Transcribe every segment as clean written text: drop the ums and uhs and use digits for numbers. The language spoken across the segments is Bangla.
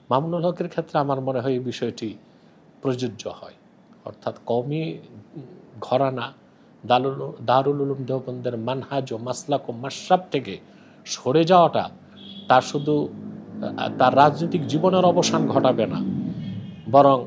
মামুনুল হকের ক্ষেত্রে আমার মনে হয় এই বিষয়টি প্রযোজ্য হয়, অর্থাৎ কওমি ঘরানা দারুল উলুম দেওবন্দের মানহাজ ও মাসলাক ও মাশরাব থেকে সরে যাওয়াটা তার শুধু তার রাজনৈতিক জীবনের অবসান ঘটাবে না, বরং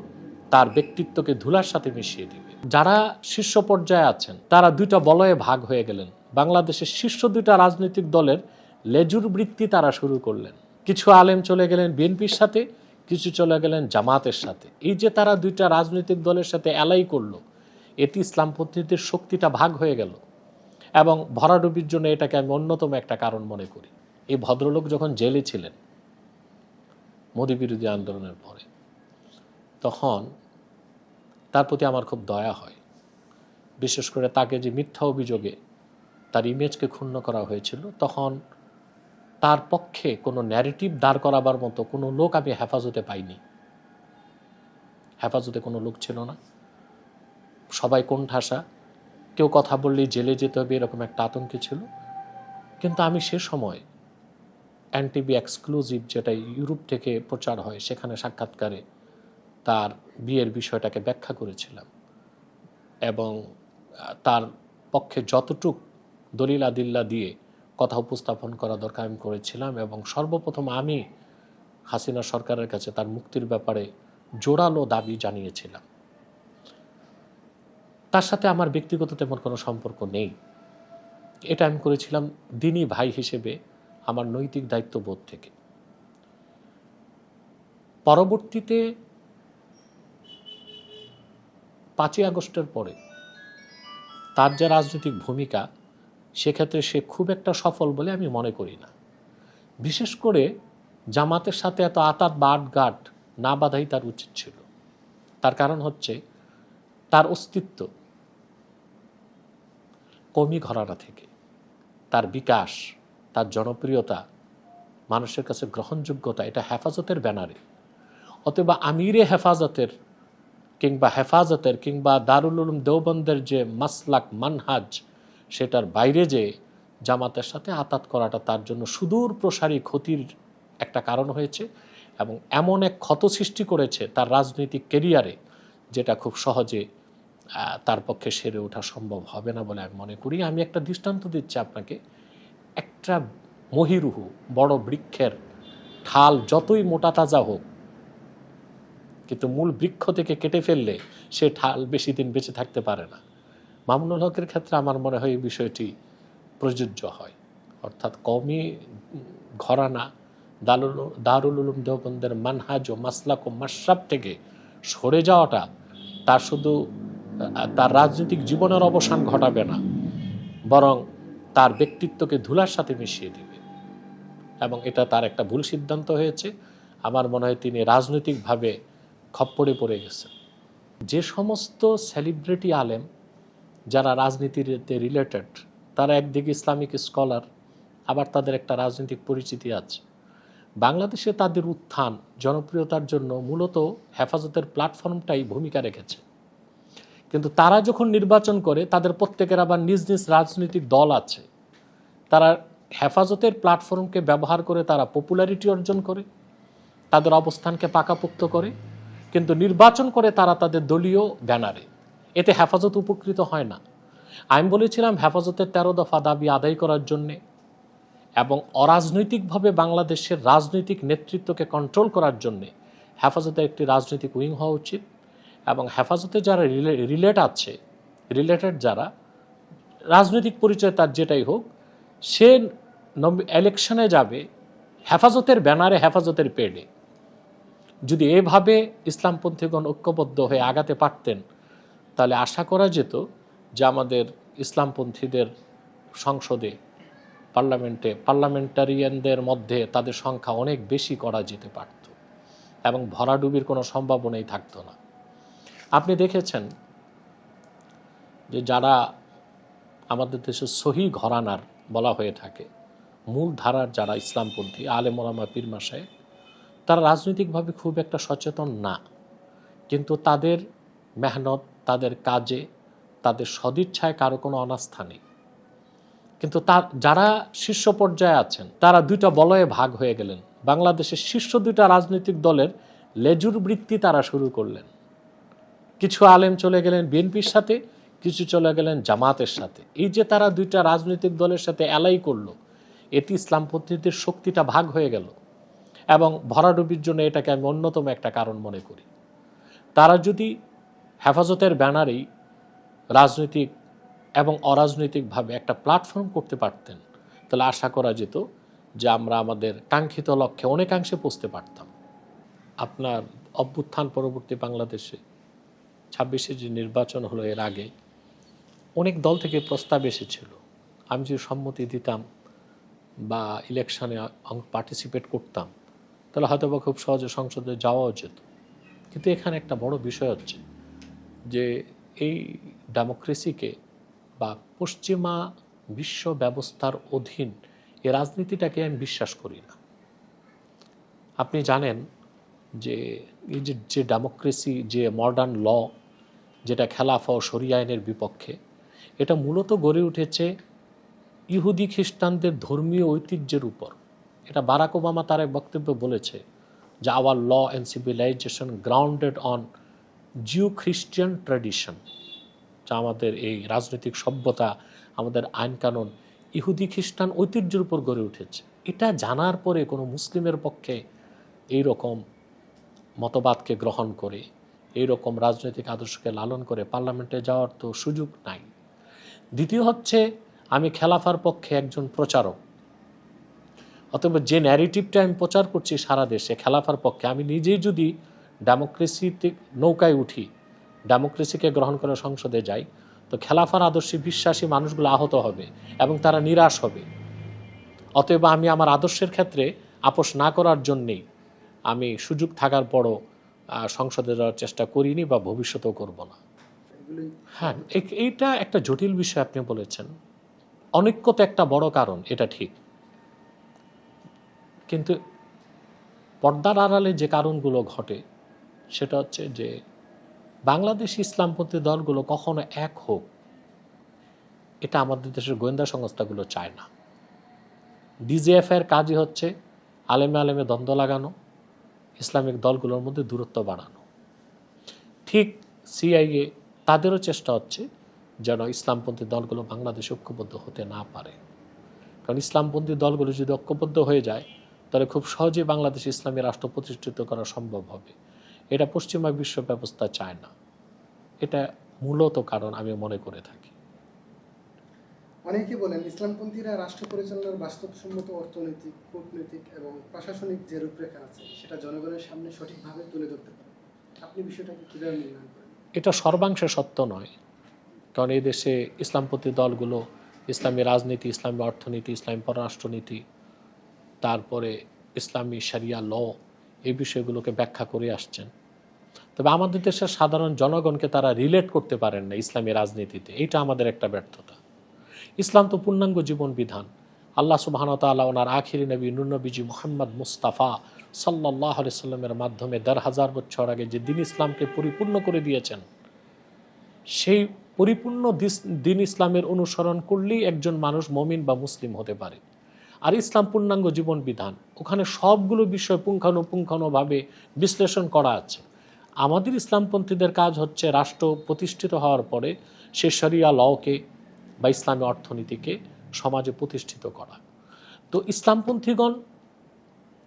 তার ব্যক্তিত্বকে ধুলার সাথে মিশিয়ে দিবে। যারা শীর্ষ পর্যায়ে আছেন তারা দুইটা বলয়ে ভাগ হয়ে গেলেন। বাংলাদেশের শীর্ষ দুইটা রাজনৈতিক দলের লেজুর বৃত্তি তারা শুরু করলেন। কিছু আলেম চলে গেলেন বিএনপির সাথে, কিছু চলে গেলেন জামাতের সাথে। এই যে তারা দুইটা রাজনৈতিক দলের সাথে অ্যালাই করলো, এটি ইসলামপন্থীদের শক্তিটা ভাগ হয়ে গেল। এবং ভরাডুবির জন্য এটাকে আমি অন্যতম একটা কারণ মনে করি। এই ভদ্রলোক যখন জেলে ছিলেন মোদি বিরোধী আন্দোলনের পরে, তখন তার প্রতি আমার খুব দয়া হয়। বিশেষ করে তাকে যে মিথ্যা অভিযোগে তার ইমেজকে ক্ষুণ্ণ করা হয়েছিল, তখন তার পক্ষে কোনো ন্যারেটিভ দাঁড় করাবার মতো কোনো লোক আমি হেফাজতে পাইনি। হেফাজতে কোনো লোক ছিল না, সবাই কোণঠাসা, কেউ কথা বললেই জেলে যেতে হবে এরকম একটা আতঙ্কে ছিল। কিন্তু আমি সে সময় এনটিভি এক্সক্লুসিভ, যেটা ইউরোপ থেকে প্রচার হয়, সেখানে সাক্ষাৎকারে তার বিয়ের বিষয়টাকে ব্যাখ্যা করেছিলাম এবং তার পক্ষে যতটুক দলিল আদিল্লা দিয়ে কথা উপস্থাপন করা দরকার আমি করেছিলাম। এবং সর্বপ্রথম আমি হাসিনা সরকারের কাছে তার মুক্তির ব্যাপারে জোরালো দাবি জানিয়েছিলাম। তার সাথে আমার ব্যক্তিগত তেমন কোনো সম্পর্ক নেই। এটা আমি করেছিলাম দিনী ভাই হিসেবে আমার নৈতিক দায়িত্ববোধ থেকে। পরবর্তীতে 5ই আগস্টের পরে তার যে রাজনৈতিক ভূমিকা, সেক্ষেত্রে সে খুব একটা সফল বলে আমি মনে করি না। বিশেষ করে জামাতের সাথে এত আতাত বা আটঘাট না বাঁধাই তার উচিত ছিল। তার কারণ হচ্ছে তার অস্তিত্ব কওমি ঘরানা থেকে, তার বিকাশ, তার জনপ্রিয়তা, মানুষের কাছে গ্রহণযোগ্যতা, এটা হেফাজতের ব্যানারে। অথবা আমিরে হেফাজতের কিংবা দারুল উলুম দেওবন্দের যে মাসলাক মানহাজ, সেটার বাইরে যে জামাতের সাথে আতাত করাটা তার জন্য সুদূর প্রসারী ক্ষতির একটা কারণ হয়েছে এবং এমন এক ক্ষত সৃষ্টি করেছে তার রাজনৈতিক ক্যারিয়ারে, যেটা খুব সহজে তার পক্ষে সেরে ওঠা সম্ভব হবে না বলে আমি মনে করি। আমি একটা দৃষ্টান্ত দিচ্ছি আপনাকে। একটা মহিরুহু বড় বৃক্ষের ঠাল যতই মোটা তাজা হোক, কিন্তু মূল বৃক্ষ থেকে কেটে ফেললে সে ঠাল বেশি দিন বেঁচে থাকতে পারে না। মামুনুল হকের ক্ষেত্রে আমার মনে হয় এই বিষয়টি প্রযোজ্য হয়, অর্থাৎ কওমি ঘরানা দারুল উলুম দেওবন্দের মানহাজ ও মাসলাক ও মাশরাব থেকে সরে যাওয়াটা তার শুধু তার রাজনৈতিক জীবনের অবসান ঘটাবে না, বরং তার ব্যক্তিত্বকে ধুলার সাথে মিশিয়ে দিবে। এবং এটা তার একটা ভুল সিদ্ধান্ত হয়েছে। আমার মনে হয় তিনি রাজনৈতিকভাবে খপ্পরে পড়ে গেছেন। যে সমস্ত সেলিব্রিটি আলেম যারা রাজনীতিতে রিলেটেড, তারা একদিকে ইসলামিক স্কলার, আবার তাদের একটা রাজনৈতিক পরিচিতি আছে। বাংলাদেশে তাদের উত্থান জনপ্রিয়তার জন্য মূলত হেফাজতের প্ল্যাটফর্মটাই ভূমিকা রেখেছে। কিন্তু তারা যখন নির্বাচন করে, তাদের প্রত্যেকের আবার নিজ নিজ রাজনৈতিক দল আছে। তারা হেফাজতের প্ল্যাটফর্মকে ব্যবহার করে তারা পপুলারিটি অর্জন করে, তাদের অবস্থানকে পাকাপোক্ত করে, কিন্তু নির্বাচন করে তারা তাদের দলীয় ব্যানারে। এতে হেফাজত উপকৃত হয় না। আমি বলেছিলাম হেফাজতের 13 দফা দাবি আদায় করার জন্যে এবং অরাজনৈতিকভাবে বাংলাদেশের রাজনৈতিক নেতৃত্বকে কন্ট্রোল করার জন্যে হেফাজতের একটি রাজনৈতিক উইং হওয়া উচিত। এবং হেফাজতে যারা রিলেটেড যারা রাজনৈতিক পরিচয় তার যেটাই হোক, সে ইলেকশনে যাবে হেফাজতের ব্যানারে, হেফাজতের পেডে। যদি এভাবে ইসলামপন্থীগণ ঐক্যবদ্ধ হয়ে আগাতে পারতেন, তাহলে আশা করা যেত যে আমাদের ইসলামপন্থীদের সংসদে, পার্লামেন্টারিয়ানদের মধ্যে তাদের সংখ্যা অনেক বেশি করা যেতে পারত এবং ভরাডুবির কোনো সম্ভাবনাই থাকতো না। আপনি দেখেছেন যে যারা আমাদের দেশে সহি ঘরানার বলা হয়ে থাকে, মূল ধারার যারা ইসলামপন্থী আলেম ওলামা পীর মাশায়েখ, তারা রাজনৈতিকভাবে খুব একটা সচেতন না, কিন্তু তাদের মেহনত, তাদের কাজে, তাদের সদিচ্ছায় কারো কোনো অনাস্থা নেই। কিন্তু যারা শীর্ষ পর্যায়ে আছেন তারা দুইটা বলয়ে ভাগ হয়ে গেলেন। বাংলাদেশের শীর্ষ দুইটা রাজনৈতিক দলের লেজুর বৃত্তি তারা শুরু করলেন। কিছু আলেম চলে গেলেন বিএনপির সাথে, কিছু চলে গেলেন জামাতের সাথে। এই যে তারা দুইটা রাজনৈতিক দলের সাথে অ্যালাই করলো, এটি ইসলামপন্থীদের শক্তিটা ভাগ হয়ে গেল। এবং ভরাডুবির জন্য এটাকে আমি অন্যতম একটা কারণ মনে করি। তারা যদি হেফাজতের ব্যানারেই রাজনৈতিক এবং অরাজনৈতিকভাবে একটা প্ল্যাটফর্ম করতে পারতেন, তাহলে আশা করা যেত যে আমরা আমাদের কাঙ্ক্ষিত লক্ষ্যে অনেকাংশে পৌঁছতে পারতাম। আপনার অভ্যুত্থান পরবর্তী বাংলাদেশে 26-এ যে নির্বাচন হলো, এর আগে অনেক দল থেকে প্রস্তাব এসেছিল, আমি যদি সম্মতি দিতাম বা ইলেকশনে পার্টিসিপেট করতাম তাহলে হয়তো বা খুব সহজে সংসদে যাওয়াও যেত। কিন্তু এখানে একটা বড় বিষয় হচ্ছে যে এই ডেমোক্রেসিকে বা পশ্চিমা বিশ্ব ব্যবস্থার অধীন এই রাজনীতিটাকে আমি বিশ্বাস করি না। আপনি জানেন যে এই যে ডেমোক্রেসি, যে মডার্ন ল, যেটা খেলাফা ও শরিয়া আইনের বিপক্ষে, এটা মূলত গড়ে উঠেছে ইহুদি খ্রিস্টানদের ধর্মীয় ঐতিহ্যের উপর। এটা বারাক ওবামা তার এক বক্তব্যে বলেছে যে our law and civilisation grounded on Jew Christian tradition, যা আমাদের এই রাজনৈতিক সভ্যতা, আমাদের আইনকানুন ইহুদি খ্রিস্টান ঐতিহ্যের উপর গড়ে উঠেছে। এটা জানার পরে কোনো মুসলিমের পক্ষে এই রকম মতবাদকে গ্রহণ করে, এই রকম রাজনৈতিক আদর্শকে লালন করে পার্লামেন্টে যাওয়ার তো সুযোগ নাই। দ্বিতীয় হচ্ছে, আমি খেলাফার পক্ষে একজন প্রচারক, অথবা যে ন্যারেটিভটা আমি প্রচার করছি সারা দেশে খেলাফার পক্ষে, আমি নিজেই যদি ডেমোক্রেসিতে নৌকায় উঠি, ডেমোক্রেসিকে গ্রহণ করে সংসদে যাই, তো খেলাফার আদর্শে বিশ্বাসী মানুষগুলো আহত হবে এবং তারা নিরাশ হবে। অতএব আমি আমার আদর্শের ক্ষেত্রে আপোষ না করার জন্যেই আমি সুযোগ থাকার পরও সংসদে যাওয়ার চেষ্টা করিনি বা ভবিষ্যতেও করব না। হ্যাঁ, এইটা একটা জটিল বিষয় আপনি বলেছেন। অনৈক্য তো একটা বড় কারণ, এটা ঠিক, কিন্তু পর্দার আড়ালে যে কারণগুলো ঘটে সেটা হচ্ছে যে বাংলাদেশ ইসলামপন্থী দলগুলো কখনো এক হোক, এটা আমাদের দেশের গোয়েন্দা সংস্থাগুলো চায় না। ডিজিএফের কাজই হচ্ছে আলেমে আলেমে দ্বন্দ্ব লাগানো, ইসলামিক দলগুলোর মধ্যে দূরত্ব বাড়ানো। ঠিক সিআইএ তাদেরও চেষ্টা হচ্ছে যেন ইসলামপন্থী দলগুলো বাংলাদেশে ঐক্যবদ্ধ হতে না পারে, কারণ ইসলামপন্থী দলগুলো যদি ঐক্যবদ্ধ হয়ে যায় তাহলে খুব সহজেই বাংলাদেশ ইসলামী রাষ্ট্র প্রতিষ্ঠিত করা সম্ভব হবে। এটা পশ্চিমা বিশ্ব ব্যবস্থা চায় না। এটা মূলত কারণ আমি মনে করে থাকি। অনেকে বলেন ইসলামপন্থীরা রাষ্ট্র পরিচালনার বাস্তবসম্মত অর্থনৈতিক, কূটনৈতিক এবং প্রশাসনিক যে রূপরেখা আছে সেটা জনগণের সামনে সঠিকভাবে তুলে ধরতে পারে। আপনি বিষয়টাকে কীভাবে মূল্যায়ন করেন? এটা সর্বাংশে সত্য নয়, কারণ এই দেশে ইসলামপন্থী দলগুলো ইসলামী রাজনীতি, ইসলামী অর্থনীতি, ইসলামী পররাষ্ট্রনীতি, তারপরে ইসলামী শরিয়া ল, এই বিষয়গুলোকে ব্যাখ্যা করে আসছেন। তবে আমাদের দেশের সাধারণ জনগণকে তারা রিলেট করতে পারেন না ইসলামী রাজনীতিতে। এইটা আমাদের একটা ব্যর্থতা। ইসলাম তো পূর্ণাঙ্গ জীবন বিধান। আল্লাহ সুবহানাহু ওয়া তাআলা ওনার আখিরি নবী নূরনবীজি মুহাম্মদ মুস্তাফা সাল্লাল্লাহু আলাইহি সাল্লামের মাধ্যমে ১,৫০০ বছর আগে যে দিন ইসলামকে পরিপূর্ণ করে দিয়েছেন, সেই পরিপূর্ণ দিন ইসলামের অনুসরণ করলেই একজন মানুষ মুমিন বা মুসলিম হতে পারে। আর ইসলাম পূর্ণাঙ্গ জীবন বিধান, ওখানে সবগুলো বিষয় পুঙ্খানুপুঙ্খানুভাবে বিশ্লেষণ করা আছে। আমাদের ইসলামপন্থীদের কাজ হচ্ছে রাষ্ট্র প্রতিষ্ঠিত হওয়ার পরে সে শরিয়া লকে বা ইসলামী অর্থনীতিকে সমাজে প্রতিষ্ঠিত করা। তো ইসলামপন্থীগণ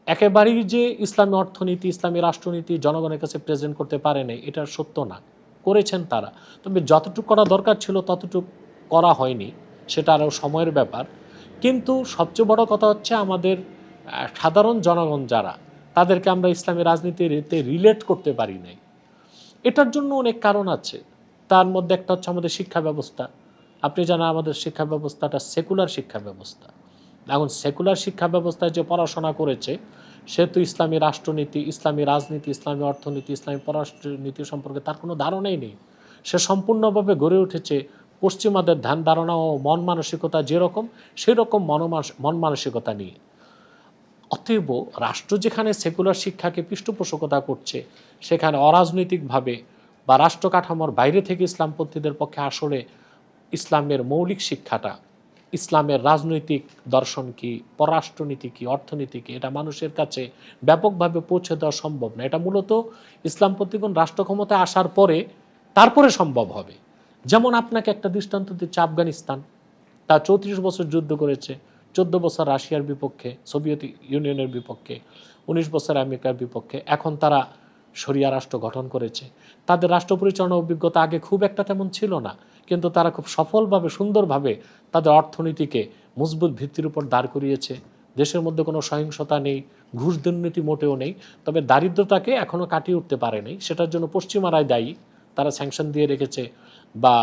একেবারেই যে ইসলামী অর্থনীতি, ইসলামী রাষ্ট্রনীতি জনগণের কাছে প্রেজেন্ট করতে পারেনি, এটা সত্য না। করেছেন তারা, তবে যতটুকু করা দরকার ছিল ততটুকু করা হয়নি, সেটা আরও সময়ের ব্যাপার। কিন্তু সবচেয়ে বড় কথা হচ্ছে আমাদের সাধারণ জনগণ যারা, তাদেরকে আমরা ইসলামী রাজনীতিতে রিলেট করতে পারি নাই। এটার জন্য অনেক কারণ আছে। তার মধ্যে একটা হচ্ছে আমাদের শিক্ষা ব্যবস্থা। আপনি জানেন আমাদের শিক্ষা ব্যবস্থাটা সেকুলার শিক্ষা ব্যবস্থা। এখন সেকুলার শিক্ষা ব্যবস্থায় যে পড়াশোনা করেছে সে তো ইসলামী রাষ্ট্রনীতি, ইসলামী রাজনীতি, ইসলামী অর্থনীতি, ইসলামী পররাষ্ট্রনীতি সম্পর্কে তার কোনো ধারণাই নেই। সে সম্পূর্ণভাবে গড়ে উঠেছে পশ্চিমাদের ধ্যান ধারণা ও মন মানসিকতা যেরকম, সেই রকম মন মানসিকতা নিয়ে। অতএব রাষ্ট্র যেখানে সেকুলার শিক্ষাকে পৃষ্ঠপোষকতা করছে, সেখানে অরাজনৈতিকভাবে বা রাষ্ট্র কাঠামোর বাইরে থেকে ইসলামপন্থীদের পক্ষে আসলে ইসলামের মৌলিক শিক্ষাটা ইসলামের রাজনৈতিক দর্শন কি, পররাষ্ট্রনীতি কি, অর্থনীতি কি, এটা মানুষের কাছে ব্যাপকভাবে পৌঁছে দেওয়া সম্ভব না। এটা মূলত ইসলামপন্থীগণ রাষ্ট্র ক্ষমতায় আসার পরে তারপরে সম্ভব হবে। যেমন আপনাকে একটা দৃষ্টান্ত দিচ্ছে, আফগানিস্তান তা 34 বছর যুদ্ধ করেছে, 14 বছর রাশিয়ার বিপক্ষে, সোভিয়েত ইউনিয়নের বিপক্ষে, 19 বছর আমেরিকার বিপক্ষে। এখন তারা শরিয়া রাষ্ট্র গঠন করেছে। তাদের রাষ্ট্র পরিচালনা অভিজ্ঞতা আগে খুব একটা তেমন ছিল না, কিন্তু তারা খুব সফলভাবে, সুন্দরভাবে তাদের অর্থনীতিকে মজবুত ভিত্তির উপর দাঁড় করিয়েছে। দেশের মধ্যে কোনো সহিংসতা নেই, ঘুষ দুর্নীতি মোটেও নেই, তবে দারিদ্রতাকে এখনও কাটিয়ে উঠতে পারেনি। সেটার জন্য পশ্চিমারাই দায়ী, তারা স্যাংশন দিয়ে রেখেছে বা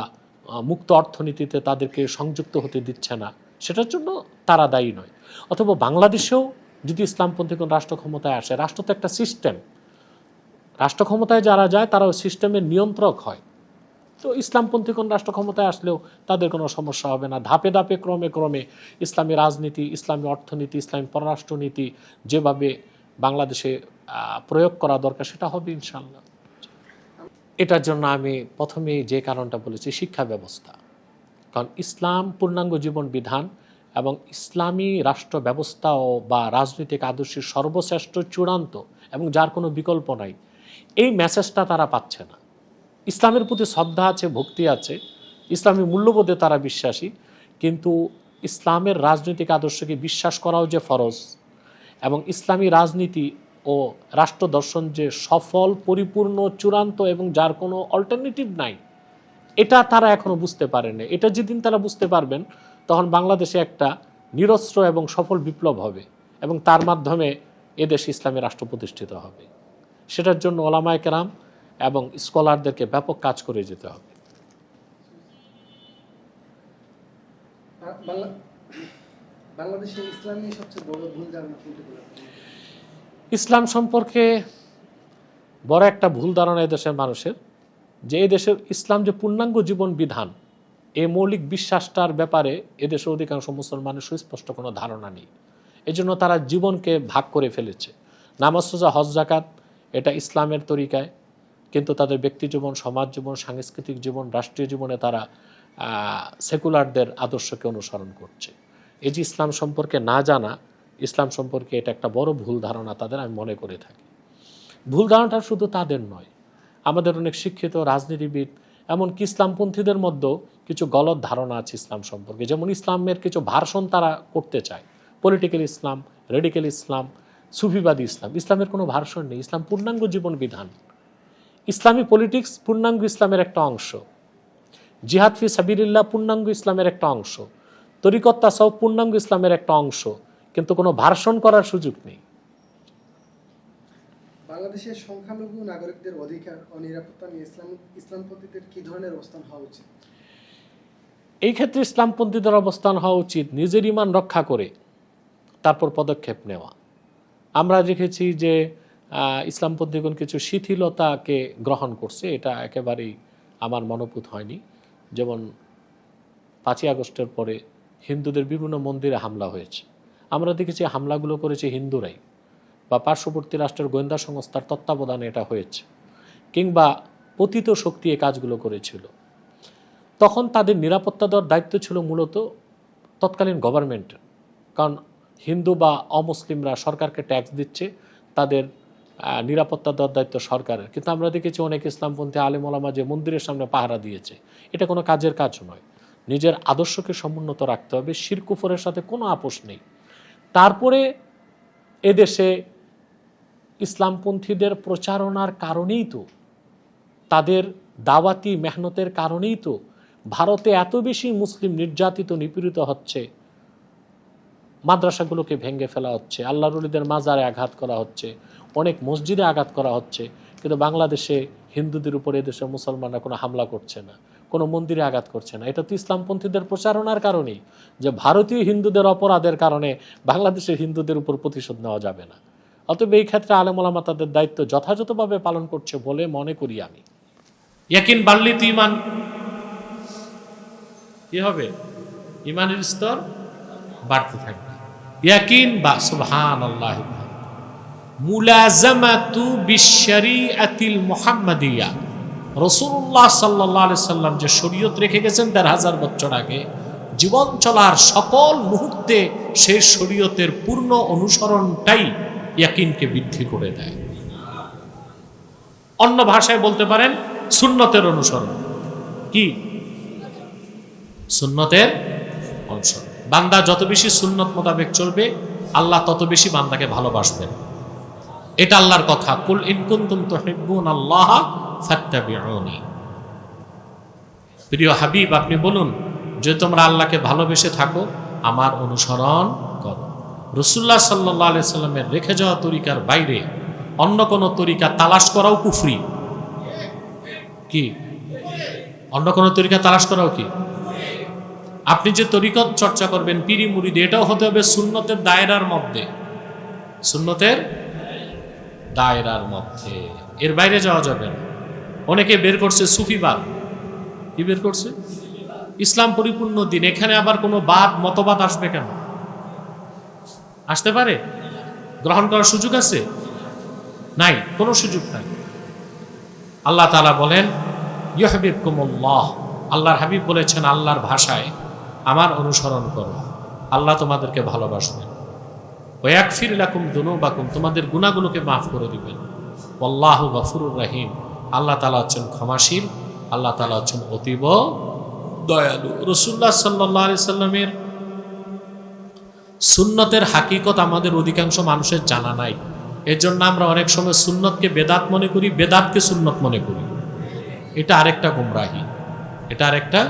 মুক্ত অর্থনীতিতে তাদেরকে সংযুক্ত হতে দিচ্ছে না, সেটার জন্য তারা দায়ী নয়। অথবা বাংলাদেশেও যদি ইসলামপন্থী কোন রাষ্ট্র ক্ষমতায় আসে, রাষ্ট্র তো একটা সিস্টেম, রাষ্ট্র ক্ষমতায় যারা যায় তারা ওই সিস্টেমের নিয়ন্ত্রক হয়। তো ইসলামপন্থী কোন রাষ্ট্র ক্ষমতায় আসলেও তাদের কোনো সমস্যা হবে না। ধাপে ধাপে ক্রমে ক্রমে ইসলামী রাজনীতি, ইসলামী অর্থনীতি, ইসলামী পররাষ্ট্রনীতি যেভাবে বাংলাদেশে প্রয়োগ করা দরকার সেটা হবে ইনশাআল্লাহ। এটার জন্য আমি প্রথমেই যে কারণটা বলেছি, শিক্ষা ব্যবস্থা। কারণ ইসলাম পূর্ণাঙ্গ জীবন বিধান এবং ইসলামী রাষ্ট্র ব্যবস্থা ও বা রাজনৈতিক আদর্শের সর্বশ্রেষ্ঠ, চূড়ান্ত এবং যার কোনো বিকল্প নাই, এই মেসেজটা তারা পাচ্ছে না। ইসলামের প্রতি শ্রদ্ধা আছে, ভক্তি আছে, ইসলামী মূল্যবোধে তারা বিশ্বাসী, কিন্তু ইসলামের রাজনৈতিক আদর্শকে বিশ্বাস করাও যে ফরজ, এবং ইসলামী রাজনীতি ও রাষ্ট্র দর্শন যে সফল, পরিপূর্ণ, চূড়ান্ত এবং যার কোনো অল্টারনেটিভ নাই, এটা তারা এখনো বুঝতে পারেনি। এটা যেদিন তারা বুঝতে পারবেন, তখন বাংলাদেশে একটা নিরস্ত্র এবং সফল বিপ্লব হবে এবং তার মাধ্যমে এদেশে ইসলামী রাষ্ট্র প্রতিষ্ঠিত হবে। সেটার জন্য ওলামায়ে কেরাম এবং স্কলারদেরকে ব্যাপক কাজ করে যেতে হবে। বাংলাদেশের ইসলাম নিয়ে সবচেয়ে বড় ভুল ধারণা কোনটি বলে? ইসলাম সম্পর্কে বড় একটা ভুল ধারণা এদেশের মানুষের, যে এদেশের ইসলাম যে পূর্ণাঙ্গ জীবন বিধান, এই মৌলিক বিশ্বাসটার ব্যাপারে এদেশের অধিকাংশ মুসলমানের সুস্পষ্ট কোনো ধারণা নেই। এজন্য তারা জীবনকে ভাগ করে ফেলেছে। নামাজ, রোজা, হজ, যাকাত এটা ইসলামের তরিকায়, কিন্তু তাদের ব্যক্তি জীবন, সমাজ জীবন, সাংস্কৃতিক জীবন, রাষ্ট্রীয় জীবনে তারা সেকুলারদের আদর্শকে অনুসরণ করছে। এই যে ইসলাম সম্পর্কে না জানা, ইসলাম সম্পর্কে এটা একটা বড় ভুল ধারণা তাদের, আমি মনে করে থাকি। ভুল ধারণাটা শুধু তাদের নয়, আমাদের অনেক শিক্ষিত রাজনীতিবিদ, এমনকি ইসলামপন্থীদের মধ্যেও কিছু গলত ধারণা আছে ইসলাম সম্পর্কে। যেমন ইসলামের কিছু ভার্সন তারা করতে চায়, পলিটিক্যাল ইসলাম, রেডিক্যাল ইসলাম, সুফিবাদী ইসলাম। ইসলামের কোনো ভার্সন নেই, ইসলাম পূর্ণাঙ্গ জীবন বিধান। ইসলামী পলিটিক্স পূর্ণাঙ্গ ইসলামের একটা অংশ, জিহাদ ফি সাবিলিল্লাহ পূর্ণাঙ্গ ইসলামের একটা অংশ, তরিকত তাসাউফ পূর্ণাঙ্গ ইসলামের একটা অংশ, কিন্তু কোনো ভার্সন করার সুযোগ নেই। বাংলাদেশের সংখ্যালঘু নাগরিকদের অধিকার ও নিরাপত্তা নিয়ে ইসলামপন্থীদের কি ধরনের অবস্থান হওয়া উচিত? এই ক্ষেত্রে ইসলামপন্থীদের অবস্থান হওয়া উচিত নিজের ঈমান রক্ষা করে তারপর পদক্ষেপ নেওয়া। আমরা দেখেছি যে ইসলামপন্থীগণ কিছু শিথিলতাকে গ্রহণ করছে, এটা একেবারেই আমার মনোপুত হয়নি। যেমন 5ই আগস্টের পরে হিন্দুদের বিভিন্ন মন্দিরে হামলা হয়েছে, আমরা দেখেছি হামলাগুলো করেছে হিন্দুরাই, বা পার্শ্ববর্তী রাষ্ট্রের গোয়েন্দা সংস্থার তত্ত্বাবধানে এটা হয়েছে, কিংবা পতিত শক্তি এই কাজগুলো করেছিল। তখন তাদের নিরাপত্তা দেওয়ার দায়িত্ব ছিল মূলত তৎকালীন গভর্নমেন্টের, কারণ হিন্দু বা অমুসলিমরা সরকারকে ট্যাক্স দিচ্ছে, তাদের নিরাপত্তা দেওয়ার দায়িত্ব সরকারের। কিন্তু আমরা দেখেছি অনেক ইসলামপন্থী আলেম ওলামা যে মন্দিরের সামনে পাহারা দিয়েছে, এটা কোনো কাজের কাজ নয়। নিজের আদর্শকে সমুন্নত রাখতে হবে, শিরক কুফরের সাথে কোনো আপোষ নেই। তারপরে এদেশে ইসলামপন্থীদের প্রচারণার কারণেই তো, তাদের দাওয়াতি মেহনতের কারণেই তো ভারতে এত বেশি মুসলিম নির্যাতিত, নিপীড়িত হচ্ছে, মাদ্রাসাগুলোকে ভেঙে ফেলা হচ্ছে, আল্লাহর ওলিদের মাজারে আঘাত করা হচ্ছে, অনেক মসজিদে আঘাত করা হচ্ছে, কিন্তু বাংলাদেশে হিন্দুদের উপরে এদেশে মুসলমানরা কোনো হামলা করছে না, কোনো মন্দিরে আঘাত করছে না। এটা তো ইসলামপন্থীদের প্রচারণার কারণেই, যে ভারতীয় হিন্দুদের অপরাধের কারণে বাংলাদেশের হিন্দুদের উপর প্রতিশোধ নেওয়া যাবে না। অতএব এই ক্ষেত্রে আলেম ওলামা তাদের দায়িত্ব যথাযথভাবে পালন করছে বলে মনে করি আমি। ইয়াকিন বাড়লে তো ইমান কি হবে, ইমানের স্তর বাড়তে থাকবে। ইয়াকিন বা সুবহানাল্লাহ, মুলাজামাতু বিশরিয়াতিল মুহাম্মাদিয়া, রাসূলুল্লাহ সাল্লাল্লাহু আলাইহি সাল্লাম যে শরীয়ত রেখে গেছেন ১৩,০০০ বছর আগে, জীবন চলার সকল মুহূর্তে সেই শরীয়তের পূর্ণ অনুসরণটাই ইয়াকিনকে বৃদ্ধি করে দেয়। অন্য ভাষায় বলতে পারেন সুন্নতের অনুসরণ। কি সুন্নতের অনুসরণ? বান্দা যত বেশি সুন্নত মোতাবেক চলবে, আল্লাহ তত বেশি বান্দাকে ভালোবাসবেন। এটা আল্লাহর কথা, কুল ইন কুনতুম তুহিব্বুনাল্লাহ ফাত্তাবিউনি। প্রিয় হাবিব, আপনি বলুন যে তোমরা আল্লাহকে ভালোবেসে থাকো, আমার অনুসরণ করো। রাসূলুল্লাহ সাল্লাল্লাহু আলাইহি সাল্লামের রেখে যাওয়া তরিকার বাইরে অন্য কোনো তরিকা তালাশ করাও কুফরি। কি অন্য কোনো তরিকা তালাশ করাও কি? আপনি যে তরিকত চর্চা করবেন পীরি মুরিদি, এটাও হতে হবে সুন্নতের দায়রার মধ্যে, সুন্নতের দায়রার মধ্যে, এর বাইরে যাওয়া যাবে না। অনেকে বের করছে সুফিবাদ। কি বের করছে? ইসলাম পরিপূর্ণ দিন, এখানে আবার কোনো বাদ মতবাদ আসবে কেন? আসতে পারে? গ্রহণ করার সুযোগ আছে? নাই, কোনো সুযোগ নাই। আল্লাহ তাআলা বলেন ইউহিব্বুকুমুল্লাহ, আল্লাহর হাবিব বলেছেন আল্লাহর ভাষায়, আমার অনুসরণ করো, আল্লাহ তোমাদেরকে ভালোবাসবেন। ওয়া ইয়াগফির লাকুম যুনুবাকুম, তোমাদের গুনাহগুলোকে মাফ করে দিবেন। ওয়াল্লাহু গফুরুর রহিম, আল্লাহ তাআলা হচ্ছেন ক্ষমাশীল, আল্লাহ তাআলা হচ্ছেন অতীব দয়ালু। রাসূলুল্লাহ সাল্লাল্লাহু আলাইহি সাল্লামের সুন্নতের হাকিকত আমাদের অধিকাংশ মানুষের জানা নাই। এর জন্য আমরা অনেক সময় সুন্নতকে বেদাত মনে করি, বেদাতকে সুন্নত মনে করি। এটা আরেকটা গুমরাহি, এটা আরেকটা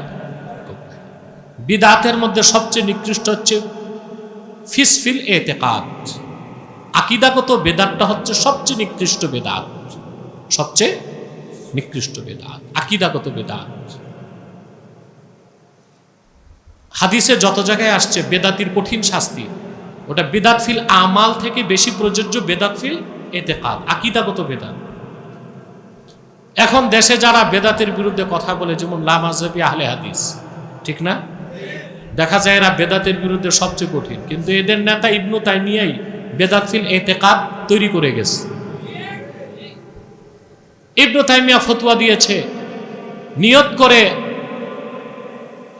গুমরাহি। বিদাতের মধ্যে সবচেয়ে নিকৃষ্ট হচ্ছে ফিসফিল এতেকাদ, আকীদাগত বেদাতটা হচ্ছে সবচেয়ে নিকৃষ্ট বেদাত, সবচেয়ে নিকৃষ্ট বেদাত, আকীদাগত বেদাত। হাদিসে যত জায়গায় আসছে বেদাতির কঠিন শাস্তি, ওটা বেদাত ফিল আমাল থেকে বেশি প্রযোজ্য বেদাত ফিল এতেকাদ, আকীদাগত বেদাত। এখন দেশে যারা বেদাতের বিরুদ্ধে কথা বলে, যেমন লা মাযহাবি আহলে হাদিস, ঠিক না? দেখা যায় এরা বেদাতের বিরুদ্ধে সবচেয়ে কঠিন, কিন্তু এদের নেতা ইবনু তাইমিয়াই বেদাত ফিল এতেকাদ তৈরি করে গেছে। ইবনু তাইমিয়া ফতোয়া দিয়েছে নিয়ত করে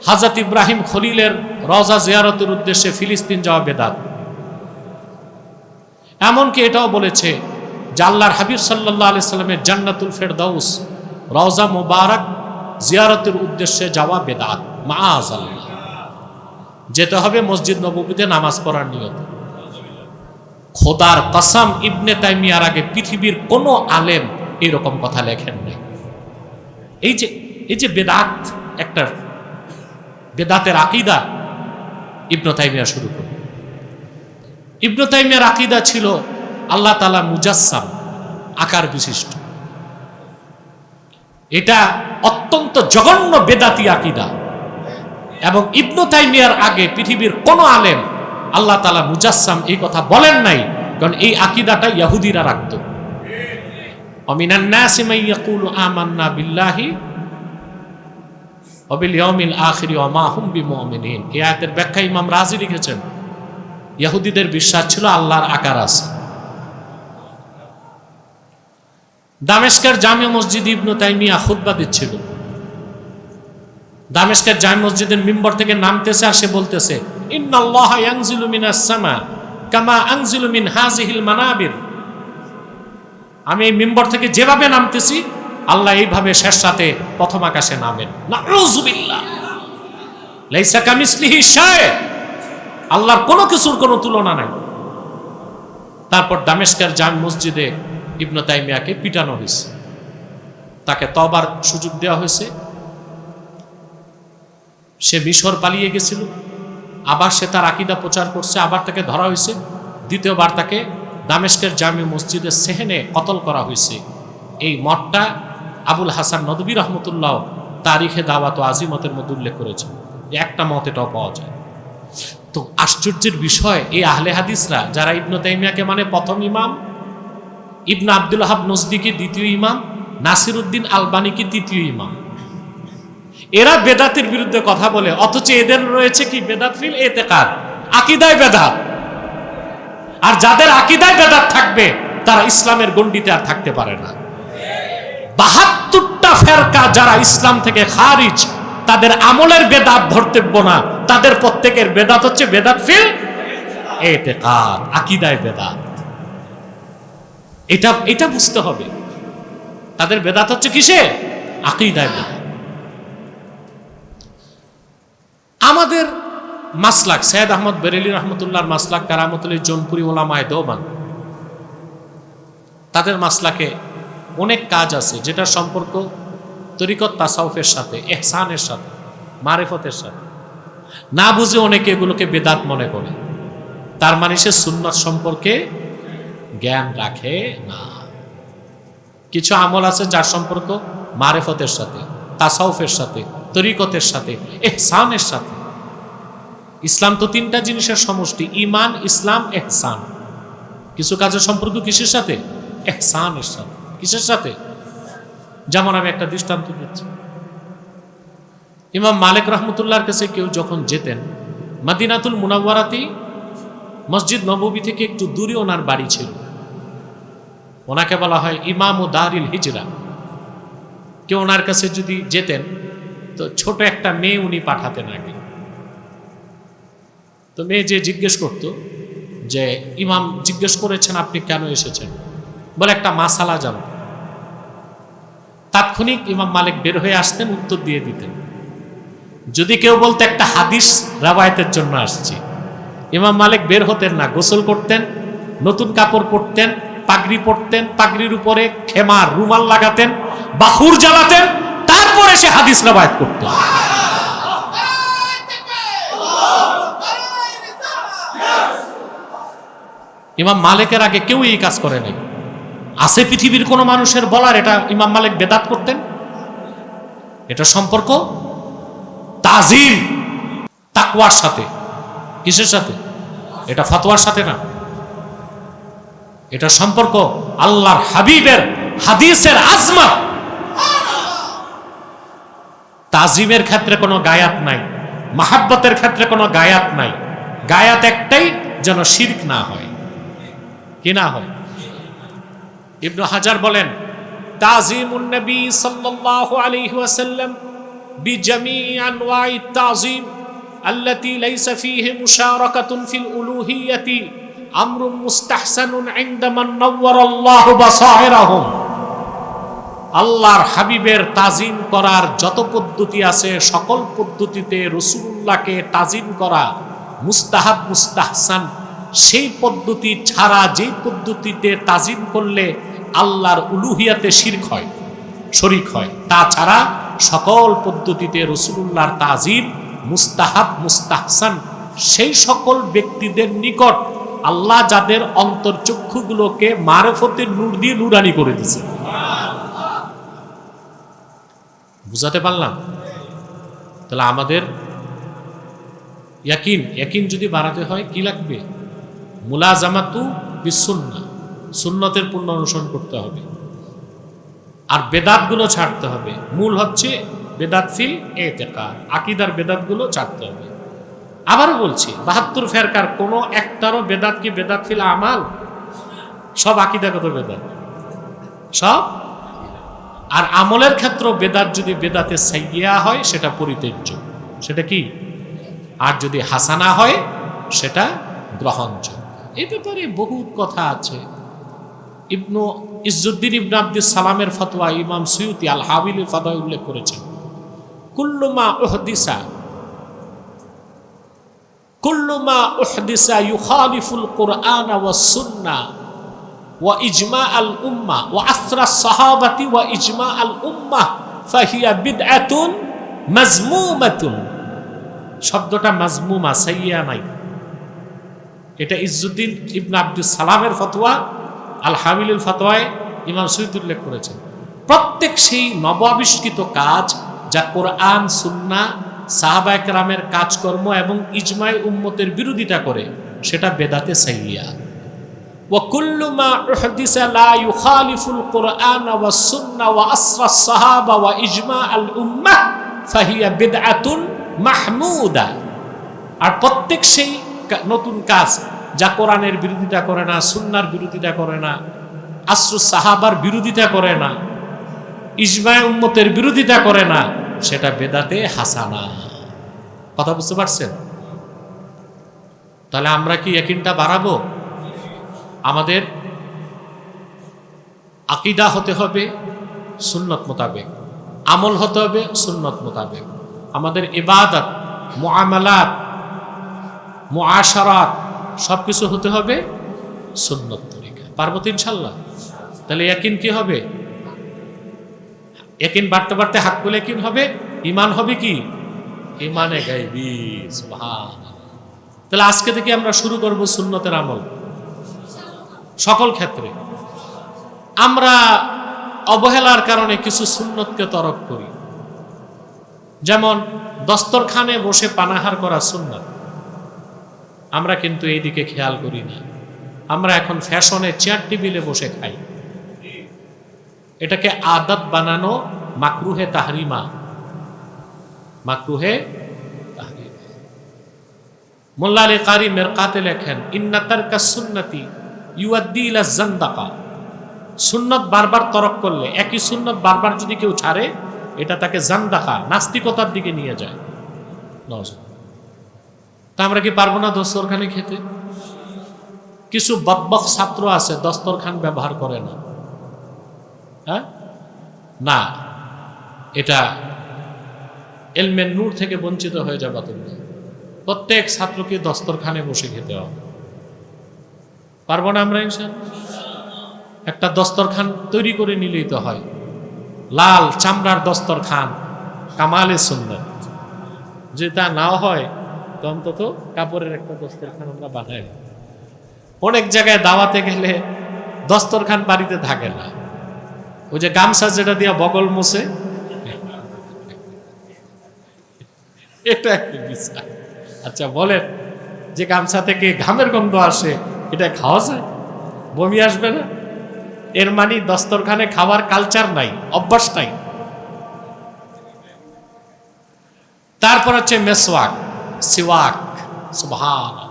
হযরত ইব্রাহিম খলিলের রওজা জিয়ারতের উদ্দেশ্যে ফিলিস্তিন যাওয়া বেদাত। এমনকি এটাও বলেছে যে আল্লাহর হাবিব সাল্লাল্লাহু আলাইহি সাল্লামের জান্নাতুল ফেরদাউস রওজা মুবারক জিয়ারতের উদ্দেশ্যে যাওয়া বেদাত। মাআযাল্লাহ, যেতে হবে মসজিদ নববীতে নামাজ পড়ার নিয়তে। খোদার কসম, ইবনে তাইমিয়ার আগে পৃথিবীর কোনো আলেম এরকম কথা লেখেন নাই। এই যে বেদাত, একটা বেদাতের আকীদা ইবনে তাইমিয়া শুরু করে। ইবনে তাইমিয়ার আকীদা ছিল আল্লাহ তাআলা মুজাসসাম, আকার বিশিষ্ট। এটা অত্যন্ত জঘন্য বেদাতি আকীদা, এবং ইবনে তাইমিয়ার আগে পৃথিবীর কোন আলেম আল্লাহ তাআলা মুজাসসাম এই কথা বলেন নাই, কারণ এই আকীদাটা ইহুদিরা রাখত। ওয়ামিনান নাসি মান ইয়াকুলু আমান্না বিল্লাহি ওয়া বিল ইয়াউমিল আখির ওয়া মা হুম বিমুমিনিন। এই আয়াতের ব্যাখ্যা ইমাম রাজি লিখেছেন, ইহুদিদের বিশ্বাস ছিল আল্লাহর আকার আছে। দামেস্কের জামে মসজিদ ইবনে তাইমিয়া খুতবা দিচ্ছিল। দামেস্কের জামে মসজিদের মিম্বর থেকে নামতেছে আর সে বলতেছে, ইন্নাল্লাহা ইয়ানজিলু মিনাস সামা কামা আনজিলু মিন হাযিহিল মানাবির। আমি এই মিম্বর থেকে যেভাবে নামতেছি, আল্লাহ এইভাবে শেষ রাতে প্রথম আকাশে নামেন। নাউযুবিল্লাহ, লাইসা কামিসলিহি শাই, আল্লাহর কোনো কিছুর কোনো তুলনা নাই। তারপর দামেস্কের জামে মসজিদে ইবনে তাইমিয়াকে পিটানো হয়েছে, তাকে তওবার সুযোগ দেওয়া হয়েছে। সে মিশর পালিয়ে গেছিল, আবার সে তার আকীদা প্রচার করছে, আবার তাকে ধরা হয়েছে। দ্বিতীয়বার তাকে দামেস্কের জামে মসজিদের সেহেনে কতল করা হয়েছে। এই মতটা আবুল হাসান নদভী রহমতুল্লাহ তারিখে দাওয়াত ও আজিমতের মধ্যে উল্লেখ করেছেন। একটা মত এটাও পাওয়া যায়। তো আশ্চর্যের বিষয়, এই আহলে হাদিসরা যারা ইবনে তাইমিয়াকে মানে প্রথম ইমাম, ইবনে আব্দুল ওয়াহাব নজদীকে দ্বিতীয় ইমাম, নাসিরউদ্দিন আলবানীকে তৃতীয় ইমাম, এরা বেদাতের বিরুদ্ধে কথা বলে, অথচ এদের রয়েছে কি বেদাত ফিল এতেকাদ, আকীদায় বেদাত। আর যাদের আকীদায় বেদাত থাকবে তারা ইসলামের গণ্ডিতে আর থাকতে পারে না। 72টা ফেরকা যারা ইসলাম থেকে খারিজ, তাদের আমলের বেদাত ধর্তব্য না, তাদের প্রত্যেকের বেদাত হচ্ছে বেদাত ফিল ইতিকাদ, আকীদায় বেদাত। এটা বুঝতে হবে, তাদের বেদাত হচ্ছে কিসে? আকীদায় বেদাত। আমাদের মাসলাক সৈয়দ আহমদ বেরেলী রহমতুল্লাহর মাসলাক, কারামতুল জৌনপুরি ওলামায়ে দেওবন্দ, তাদের মাসলাকে অনেক কাজ আছে যেটার সম্পর্ক তরিকত তাসাউফের সাথে, ইহসানের সাথে, মারিফতের সাথে। না বুঝে অনেকে এগুলোকে বেদাত মনে করে, তার মানে সে সুন্নাত সম্পর্কে জ্ঞান রাখে না। কিছু আমল আছে যার সম্পর্ক মারিফতের সাথে, তাসাউফের সাথে, তরিকতের সাথে, ইহসানের সাথে। ইসলাম তো তিনটা জিনিসের সমষ্টি, ঈমান, ইসলাম, ইহসান। কিছু কাজের সম্পর্ক কিসের সাথে? ইহসানের সাথে। কিসের সাথে? যেমন আমি একটা দৃষ্টান্ত দিচ্ছি। ইমাম মালিক রহমতুল্লাহর কাছে কেউ যখন যেতেন, মদিনাতুল মুনাওয়ারাতেই মসজিদ নববী থেকে একটু দূরে ওনার বাড়ি ছিল। ওনাকে বলা হয় ইমাম ও দারিল হিজরা। কেউ ওনার কাছে যদি যেতেন তো ছোট একটা মেয়ে উনি পাঠাতেন আগে। তো মেয়ে যে জিজ্ঞেস করত যে ইমাম জিজ্ঞেস করেছেন আপনি কেন এসেছেন, বলে একটা মাসালা জানো। তাৎক্ষণিক ইমাম মালিক বের হয়ে আসতেন, উত্তর দিয়ে দিতেন। যদি কেউ বলতো একটা হাদিস রাবায়াতের জন্য আসছি, ইমাম মালিক বের হতেন না, গোসল করতেন, নতুন কাপড় পরতেন, পাগড়ি পরতেন, পাগড়ির উপরে খেমার রুমাল লাগাতেন, বাহুর জ্বালাতেন, তারপরে সে হাদিস রাবায়াত করতেন। ইমাম মালিকের আগে কেউ এই কাজ করে নাই। আছে পৃথিবীর কোন মানুষের বলার এটা ইমাম মালিক বেদাত করতেন? এটা সম্পর্ক তাজিম তাকওয়ার সাথে। কিসের সাথে? এটা ফতোয়ার সাথে না, এটা সম্পর্ক আল্লাহর হাবিবের হাদিসের আজমত। তাজিমের ক্ষেত্রে কোনো গায়াত নাই, মাহাব্বতের ক্ষেত্রে কোনো গায়াত নাই। গায়াত একটাই, যেন শিরক না হয়। কি না হয়? ইবনে হাজার বলেন তাজিমুন নবী সাল্লাল্লাহু আলাইহি ওয়াসাল্লাম বিজামিই আনওয়াই তাজিম আল্লাতী লাইসা ফীহি মুশারাকাতুন ফিল উলুহিয়্যাতি আমরুন মুস্তাহসানুন ইনদা মান নাওয়ারাল্লাহু বাসাইরাহুম। আল্লাহর হাবিবের তাজিম করার যত পদ্ধতি আছে সকল পদ্ধতিতে রাসূলুল্লাহকে তাজিম করা মুস্তাহাব, মুস্তাহসান। সেই পদ্ধতি ছাড়া যে পদ্ধতিতে তাজিম করলে আল্লাহর উলুহিয়াতে শিরক হয়, শরীক হয়, তাছাড়া সকল পদ্ধতিতে রাসূলুল্লাহর তাজিম মুস্তাহাব, মুস্তাহসান। সেই সকল ব্যক্তিদের নিকট আল্লাহ যাদের অন্তর্চক্ষুগুলোকে মারফতের নূর দিয়ে নূরানি করে দিয়েছে। বুঝাতে পারলাম? তাহলে আমাদের ইয়াকিন যদি বাড়াতে হয় কি লাগবে? মুলাজামাতু বিসুন্নাহ, সুন্নতের পূর্ণ অনুসরণ করতে হবে, আর বেদাতগুলো ছাড়তে হবে। মূল হচ্ছে বেদাত ফিল ইতিকাদ, আকীদার বেদাতগুলো ছাড়তে হবে। আবারও বলছি, ৭২ ফেরকার কোনো একটারও বেদাত কি বেদাত ফিল আমাল? সব আকীদাগত বেদাত, সব। আর আমলের ক্ষেত্রে বেদাত যদি বেদাতে সাইয়্যা হয় সেটা পরিত্যাজ্য, সেটা কি? আর যদি হাসানা হয় সেটা গ্রহণযোগ্য। এই ব্যাপারে বহুত কথা আছে। ইবনু ইজ্জুদ্দিন ইবনে আব্দুস সালামের ফতোয়া ইমাম সুয়ুতি আল হাবিলের ফতোয়া উল্লেখ করেছেন, কুল্লু মা উহদিসা ইউখালিফুল কুরআন ওয়াস সুন্নাহ ওয়া ইজমা আল উম্মাহ ওয়া আসরা সাহাবাতি ওয়া ইজমা আল উম্মাহ ফাহিয়া বিদআতুন মাজমুমাতুন। শব্দটা মাজমুমা, সাইয়্যা নাই। এটা ইজ্জুদ্দিন ইবনে আব্দুস সালামের ফতোয়া, আল হাবিলের ফতোয়ায় ইমাম সুয়ুতি উল্লেখ করেছেন। প্রত্যেক সেই নব আবিষ্কৃত কাজ যা কোরআন, সুন্নাহ, সাহাবায়ে কেরামের কাজকর্ম এবং ইজমায়ে উম্মতের বিরোধিতা করে সেটা বেদাতে সাইয়্যা। ওয়া কুল্লু মা উহদিসা লা ইউখালিফুল কুরআন ওয়াস সুন্নাহ ওয়া আসরা সাহাবা ওয়া ইজমা আল উম্মাহ ফাহিয়া বিদআতুন মাহমুদা। আর প্রত্যেক সেই নতুন কাজ যা কোরআনের বিরোধিতা করে না, সুন্নাহর বিরোধিতা করে না, আসরু সাহাবার বিরোধিতা করে না, ইজমায়ে উম্মতের বিরোধিতা করে না, সেটা বেদাতে হাসানা। কথা বুঝতে পারছেন? তাহলে আমরা কি ইয়াকিনটা বাড়াবো? আমাদের আকীদা হতে হবে সুন্নত মোতাবেক, আমল হতে হবে সুন্নত মোতাবেক, আমাদের ইবাদত, মুআমালাত, মুআশারাত সবকিছু হতে হবে সুন্নত তরিকা। পারবো তো ইনশাল্লাহ? তাহলে ইয়াকিন কি হবে? ইয়াকিন বাড়তে বাড়তে হাক্কুল ইয়াকিন হবে, ঈমান হবে কি? ঈমানে গায়বী। সুবহানাল্লাহ। তাহলে আজকে থেকে আমরা শুরু করব সুন্নতের আমল সকল ক্ষেত্রে। আমরা অবহেলার কারণে কিছু সুন্নতকে তরক করি, যেমন দস্তরখানে বসে পানাহার করা সুন্নত, আমরা কিন্তু এই দিকে খেয়াল করি না। আমরা এখন ফ্যাশনে চেয়ার টেবিলে বসে খাই। এটাকে আদত বানানো মাকরুহে তাহরিমা, মাকরুহে তাহরিমা। মোল্লা আলী কারি মেরকাতে লেখেন, ইন্না তারকা সুন্নতি ইউআদ্দি ইলা জান্দাকা। সুন্নত বারবার তরক করলে, একই সুন্নত বারবার যদি কেউ ছাড়ে, এটা তাকে জান্দাকা, নাস্তিকতার দিকে নিয়ে যায়। তা আমরা কি পারবো না দস্তরখানে খেতে? কিছু বদবখ ছাত্র আছে দস্তরখান ব্যবহার করে না। হ্যাঁ, না, এটা এলমের নূর থেকে বঞ্চিত হয়ে যাবে। তোমরা প্রত্যেক ছাত্রকে দস্তরখানে বসে খেতে হবে। পারবো না আমরা ইনশাআল্লাহ? একটা দস্তরখান তৈরি করে নিলেই তো হয়, লাল চামড়ার দস্তরখান, কামালে সুন্নাত। যে তা নাও হয় তো অন্তত কাপড়ের একটা দস্তরখান আমরা বানাই। অনেক জায়গায় দাওয়াতে গেলে দস্তরখান বাড়িতে থাকে না, ওই যে গামছা যেটা দিয়া বগল মুছে, এটা একটা বিষয়। আচ্ছা বলেন, যে গামছা থেকে ঘামের গন্ধ আসে, এটা খাওয়া যায়? বমি আসবে না? এর মানে দস্তরখানে খাওয়ার কালচার নাই, অভ্যাস নাই। তারপর হচ্ছে মেসওয়াক, সিওয়াক। সুবহানাল্লাহ।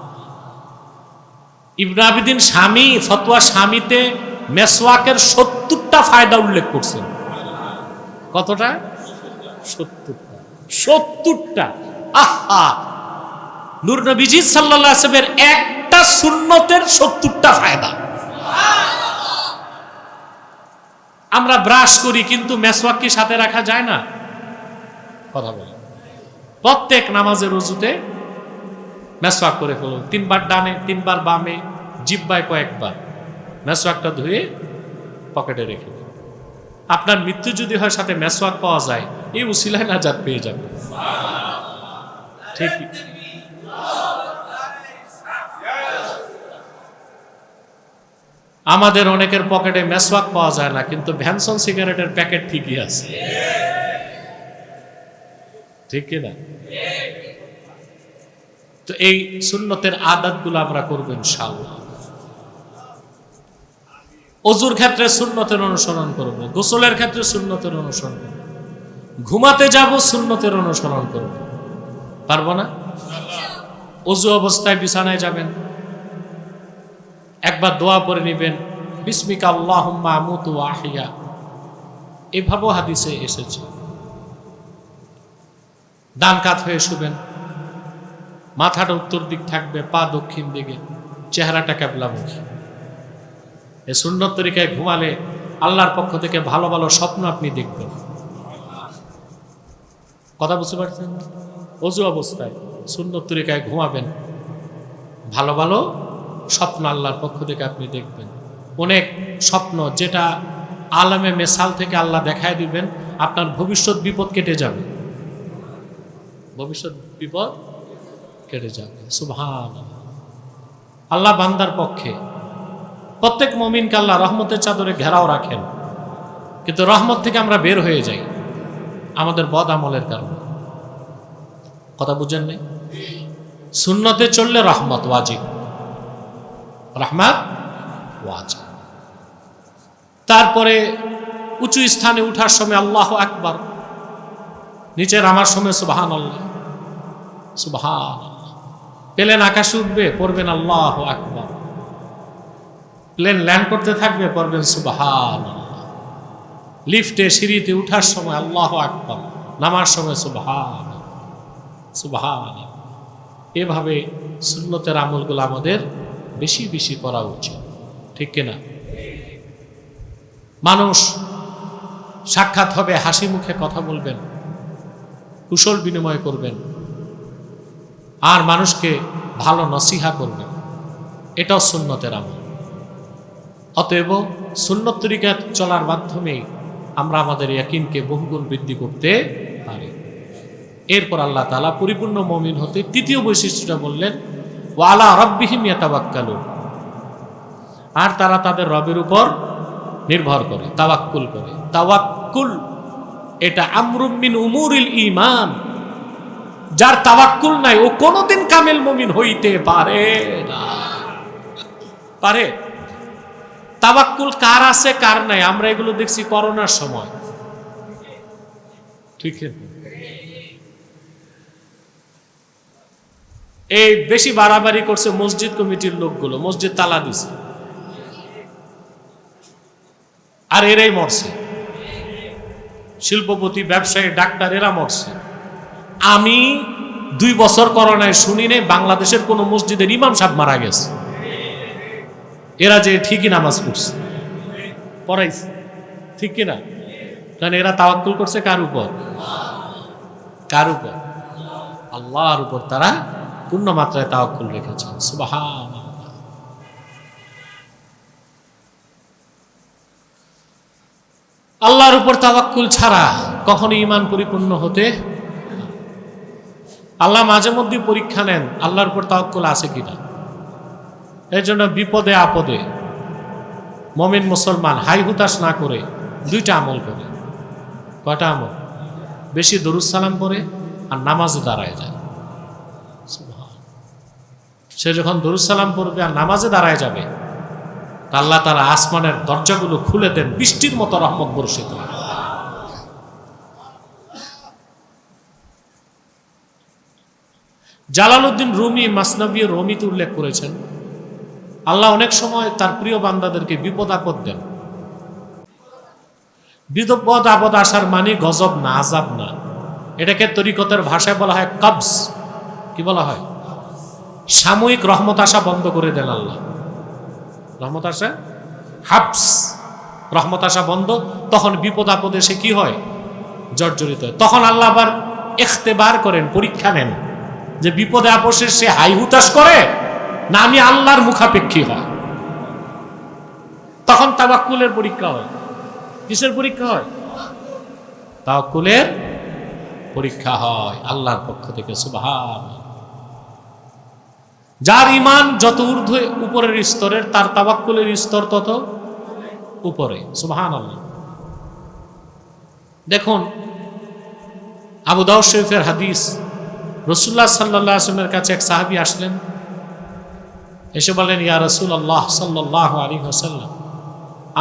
ইবনে আবিদিন স্বামী ফতোয়া স্বামীতে মেসওয়াকের 70টা ফায়দা উল্লেখ করছেন। কতটা? 70টা। 70টা। আহা, নূর নবীজি সাল্লাল্লাহু আলাইহি ওয়াসাল্লামের একটা সুন্নতের 70টা ফায়দা। আমরা ব্রাশ করি, কিন্তু মেসওয়াক কি সাথে রাখা যায় না? কথা বলে, প্রত্যেক নামাজের ওযুতে মেসওয়াক করে ফেলুন, 3 বার ডানে, 3 বার বামে, জিহ্বায় কয়েকবার। মেসওয়াকটা ধুয়ে পকেটে রেখে দিন। আপনার মৃত্যু যদি হয়, সাথে মেসওয়াক পাওয়া যায়, এই উসিলায় নাজাত পেয়ে যাবে। ঠিক। আমাদের অনেকের পকেটে মেসওয়াক পাওয়া যায় না, কিন্তু ভ্যানসন সিগারেটের প্যাকেট ঠিকই আছে। ঠিক কিনা? তো এই সুন্নতের আদতগুলো আমরা করবো ইনশাআল্লাহ। ওযুর ক্ষেত্রে সুন্নতের অনুসরণ করব, গোসলের ক্ষেত্রে সুন্নতের অনুসরণ করব, ঘুমাতে যাব সুন্নতের অনুসরণ করব। পারবো না? ওযু অবস্থায় বিছানায় যাবেন, একবার দোয়া পড়ে নেবেন, বিসমিকা আল্লাহুম্মা আমুতু ওয়া আহইয়া। এভাবেও হাদিসে এসেছে। ডান কাত হয়ে শুবেন, মাথাটা উত্তর দিক থাকবে, পা দক্ষিণ দিকে, চেহারাটা কিবলামুখী। এই সুন্নত তরিকায় ঘুমালে আল্লাহর পক্ষ থেকে ভালো ভালো স্বপ্ন আপনি দেখবেন। কথা বুঝতে পারছেন? ওযু অবস্থায় সুন্নত তরিকায় ঘুমাবেন, ভালো ভালো স্বপ্ন আল্লাহর পক্ষ থেকে আপনি দেখবেন। অনেক স্বপ্ন যেটা আলামে মেসাল থেকে আল্লাহ দেখায় দিবেন, আপনার ভবিষ্যৎ বিপদ কেটে যাবে। ভবিষ্যৎ বিপদ কেটে যাবে। সুবহানাল্লাহ। আল্লাহ বান্দার পক্ষে, প্রত্যেক মুমিনকে আল্লাহ রহমতের চাদরে ঘেরাও রাখেন, কিন্তু রহমত থেকে আমরা বের হয়ে যাই আমাদের বদ আমলের কারণে। কথা বুঝেন নাই? সুন্নতে চললে রহমত ওয়াজিব, রহমত ওয়াজিব। তারপরে উঁচু স্থানে উঠার সময় আল্লাহু আকবার, নিচে নামার সময় সুবহানাল্লাহ, সুবহানাল্লাহ। প্লেন আকাশে উঠবে, পড়বেন আল্লাহু আকবার। প্লেন ল্যান্ড করতে থাকবে, পড়বেন সুবহানাল্লাহ। লিফটে সিঁড়িতে উঠার সময় আল্লাহু আকবার, নামার সময় সুবহানাল্লাহ। সুবহানাল্লাহ। এভাবে সুন্নতের আমলগুলো আমাদের বেশি বেশি করা উচিত, ঠিক কিনা? মানুষ সাক্ষাৎ হবে, হাসি মুখে কথা বলবেন, কুশল বিনিময় করবেন, আর মানুষকে ভালো নসিহা করবেন, এটাও সুন্নতের আমল। অতএব সুন্নত তরিকা চলার মাধ্যমে আমরা আমাদের ইয়াকিনকে বহুগুণ বৃদ্ধি করতে পারি। এরপর আল্লাহ তাআলা পরিপূর্ণ মুমিন হতে তৃতীয় বৈশিষ্ট্যটা বললেন, ওয়া আলা রাব্বিহিম ইয়াতাওয়াক্কালুন, আর তারা তাদের রবের উপর নির্ভর করে, তাওয়াক্কুল করে। তাওয়াক্কুল এটা আমরুম মিন উমুরিল ঈমান। যার তাওয়াক্কুল নাই ও কোনোদিন কামেল মুমিন হইতে পারে না। পারে? তাওয়াক্কুল কার আছে কার নাই আমরা এগুলো দেখছি করোনার সময়, ঠিক আছে? এই বেশি বাড়াবাড়ি করছে মসজিদ কমিটির লোকগুলো, মসজিদ তালা দিছে, আর এরাই মরছে। শিল্পপতি, ব্যবসায়ী, ডাক্তার এরা মরছে। আমি 2 বছর করোনায় শুনি নাই বাংলাদেশের কোন মসজিদের ইমাম সাহেব মারা গেছে। এরা যে ঠিকই নামাজ পড়ছে, পড়াইছে, ঠিক কিনা? কারণ এরা তাওয়াক্কুল করছে কার উপর? কার উপর? আল্লাহর উপর তারা পূর্ণ মাত্রায় তাওয়াক্কুল রেখেছেন। সুবহানাল্লাহ। আল্লাহর উপর তাওয়াক্কুল ছাড়া কখনো ঈমান পরিপূর্ণ হতে, আল্লাহ মাঝে মধ্যে পরীক্ষা নেন আল্লাহর উপর তাওয়াক্কুল আছে কিনা। এর জন্য বিপদে আপদে মুমিন মুসলমান হাই হুতাশ না করে 2টা আমল করে। কয়টা আমল? বেশি দরুদ সালাম পড়ে আর নামাজে দাঁড়ায় যায়। সে যখন দরুদ সালাম পড়বে আর নামাজে দাঁড়ায় যাবে, আল্লাহ তাআলা আসমানের দরজাগুলো খুলে দেন, বৃষ্টির মতো রহমত বর্ষিত। জালালউদ্দিন রুমি মাসনাবী রমিতে উল্লেখ করেছেন, আল্লাহ অনেক সময় তার প্রিয় বান্দাদেরকে বিপদ আপদ দেন। বিপদ আপদ আসার মানে গজব না, আযাব না। এটাকে তরিকতের ভাষায় বলা হয় কবজ। কি বলা হয়? সাময়িক রহমত আসা বন্ধ করে দেন আল্লাহ। রহমত আসা, হাবস, রহমত আসা বন্ধ। তখন বিপদ আপদে সে কি হয়? জর্জরিত হয়। তখন আল্লাহ আবার ইখতিবার করেন, পরীক্ষা নেন যে বিপদে আপদে সে হাই হুতাশ করে না আমি আল্লাহর মুখাপেক্ষী হয়। তখন তাওয়াক্কুলের পরীক্ষা হয়। কিসের পরীক্ষা হয়? তাওয়াক্কুলের পরীক্ষা হয় আল্লাহর পক্ষ থেকে। সুবহানাল্লাহ। যার ঈমান যত ঊর্ধ্বে উপরের স্তরের, তার তাওয়াক্কুলের স্তর তত উপরে। সুবহানাল্লাহ। দেখুন, আবু দাউদ শরীফের হাদিস, রাসূলুল্লাহ সাল্লাল্লাহু আলাইহি ওয়াসাল্লামের কাছে এক সাহাবী আসলেন, এসে বলেন, ইয়া রাসূলুল্লাহ সাল্লাল্লাহু আলাইহি ওয়াসাল্লাম,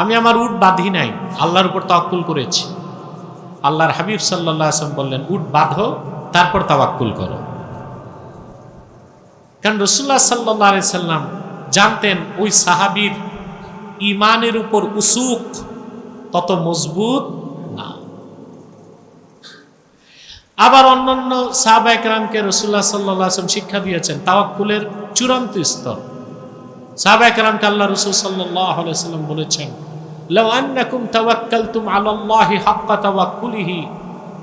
আমি আমার উট বাঁধি নাই, আল্লাহর উপর তাওয়াক্কুল করেছি। আল্লাহর হাবিব সাল্লাল্লাহু আলাইহি ওয়াসাল্লাম বললেন, উট বাঁধো, তারপর তাওয়াক্কুল করো। কারণ রাসূলুল্লাহ সাল্লাল্লাহু আলাইহি ওয়াসাল্লাম জানতেন ওই সাহাবীর ঈমানের উপর উসুক তত মজবুত না। আবার অন্যান্য সাহাবায়ে কেরামকে রাসূলুল্লাহ সাল্লাল্লাহু আলাইহি ওয়াসাল্লাম শিক্ষা দিয়েছেন তাওয়াক্কুলের চূড়ান্ত স্তর। সাহাবায়ে কেরামকে আল্লাহ রাসূল সাল্লাল্লাহু আলাইহি ওয়াসাল্লাম বলেছেন, লাউ আন্নাকুম তাওয়াক্কালতুম আলাল্লাহি হাক্কা তাওয়াক্কুলিহি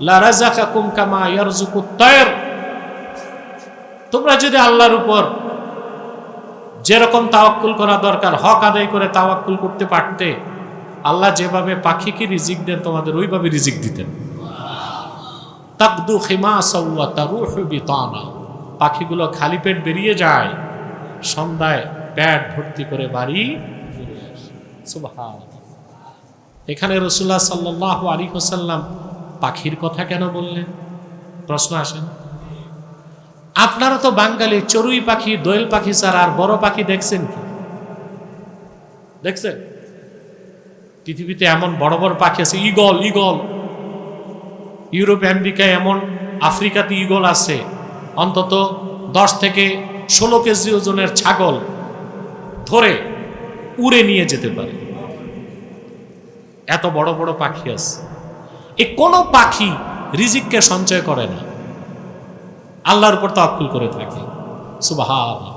লা রাযাকাকুম কামা ইয়ারযুকুত তায়র। তোমরা যদি আল্লাহর উপর যেরকম তাওয়াক্কুল করা দরকার হক আদায় করে তাওয়াক্কুল করতে পারতে, আল্লাহ যেভাবে পাখিকে রিজিক দেন তোমাদের ওইভাবে রিজিক দিতেন। তাকদু খিমাসাও ওয়া তারুহু বিতানা। পাখিগুলো খালি পেট বেরিয়ে যায়, সন্ধ্যায় পেট ভর্তি করে বাড়ি ফিরে আসে। সুবহানাল্লাহ। এখানে রাসূলুল্লাহ সাল্লাল্লাহু আলাইহি ওয়াসাল্লাম পাখির কথা কেন বললেন? প্রশ্ন আসে। আপনারা তো বাঙালি, চড়ুই পাখি, দোয়েল পাখি ছাড়া আর বড় পাখি দেখছেন কি? দেখছেন? পৃথিবীতে এমন বড় বড় পাখি আছে, ঈগল, ঈগল। ইউরোপ আমেরিকায় এমন, আফ্রিকাতে ঈগল আছে অন্তত 10 থেকে 16 কেজি ওজনের ছাগল ধরে উড়ে নিয়ে যেতে পারে। এত বড় বড় পাখি আছে। এ কোনো পাখি রিজিককে সঞ্চয় করে না। আল্লাহর উপর তাওয়াক্কুল করে থাকে। সুবহানাল্লাহ।